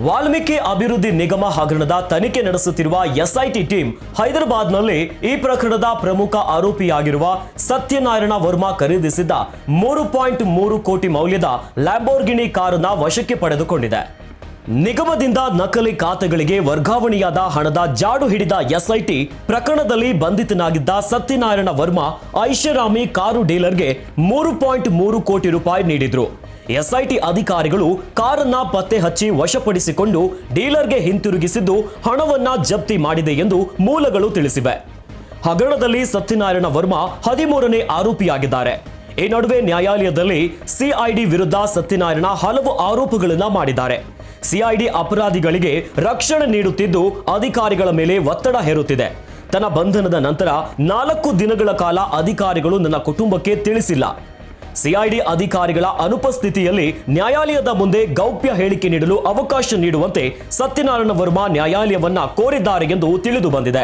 ವಾಲ್ಮೀಕಿ ಅಭಿವೃದ್ಧಿ ನಿಗಮ ಹಗರಣದ ತನಿಖೆ ನಡೆಸುತ್ತಿರುವ ಎಸ್ಐಟಿ ಟೀಮ್ ಹೈದರಾಬಾದ್ನಲ್ಲಿ ಈ ಪ್ರಕರಣದ ಪ್ರಮುಖ ಆರೋಪಿಯಾಗಿರುವ ಸತ್ಯನಾರಾಯಣ ವರ್ಮಾ ಖರೀದಿಸಿದ್ದ 3.3 ಕೋಟಿ ಮೌಲ್ಯದ ಲ್ಯಾಂಬೋರ್ಗಿನಿ ಕಾರನ್ನ ವಶಕ್ಕೆ ಪಡೆದುಕೊಂಡಿದೆ. ನಿಗಮದಿಂದ ನಕಲಿ ಖಾತೆಗಳಿಗೆ ವರ್ಗಾವಣೆಯಾದ ಹಣದ ಜಾಡು ಹಿಡಿದ ಎಸ್ಐಟಿ ಪ್ರಕರಣದಲ್ಲಿ ಬಂಧಿತನಾಗಿದ್ದ ಸತ್ಯನಾರಾಯಣ ವರ್ಮಾ ಐಷಾರಾಮಿ ಕಾರು ಡೀಲರ್ಗೆ 3.3 ಕೋಟಿ ರೂಪಾಯಿ ನೀಡಿದ್ರು. ಎಸ್ಐಟಿ ಅಧಿಕಾರಿಗಳು ಕಾರನ್ನ ಪತ್ತೆ ಹಚ್ಚಿ ವಶಪಡಿಸಿಕೊಂಡು ಡೀಲರ್ಗೆ ಹಿಂತಿರುಗಿಸಿದ್ದು ಹಣವನ್ನ ಜಪ್ತಿ ಮಾಡಿದೆ ಎಂದು ಮೂಲಗಳು ತಿಳಿಸಿವೆ. ಹಗರಣದಲ್ಲಿ ಸತ್ಯನಾರಾಯಣ ವರ್ಮಾ 13ನೇ ಆರೋಪಿಯಾಗಿದ್ದಾರೆ. ಈ ನಡುವೆ ನ್ಯಾಯಾಲಯದಲ್ಲಿ ಸಿಐಡಿ ವಿರುದ್ಧ ಸತ್ಯನಾರಾಯಣ ಹಲವು ಆರೋಪಗಳನ್ನು ಮಾಡಿದ್ದಾರೆ. ಸಿಐಡಿ ಅಪರಾಧಿಗಳಿಗೆ ರಕ್ಷಣೆ ನೀಡುತ್ತಿದ್ದು ಅಧಿಕಾರಿಗಳ ಮೇಲೆ ಒತ್ತಡ ಹೇರುತ್ತಿದೆ. ತನ್ನ ಬಂಧನದ ನಂತರ 4 ದಿನಗಳ ಕಾಲ ಅಧಿಕಾರಿಗಳು ನನ್ನ ಕುಟುಂಬಕ್ಕೆ ತಿಳಿಸಿಲ್ಲ. ಸಿಐಡಿ ಅಧಿಕಾರಿಗಳ ಅನುಪಸ್ಥಿತಿಯಲ್ಲಿ ನ್ಯಾಯಾಲಯದ ಮುಂದೆ ಗೌಪ್ಯ ಹೇಳಿಕೆ ನೀಡಲು ಅವಕಾಶ ನೀಡುವಂತೆ ಸತ್ಯನಾರಾಯಣ ವರ್ಮಾ ನ್ಯಾಯಾಲಯವನ್ನ ಕೋರಿದ್ದಾರೆ ಎಂದು ತಿಳಿದು ಬಂದಿದೆ.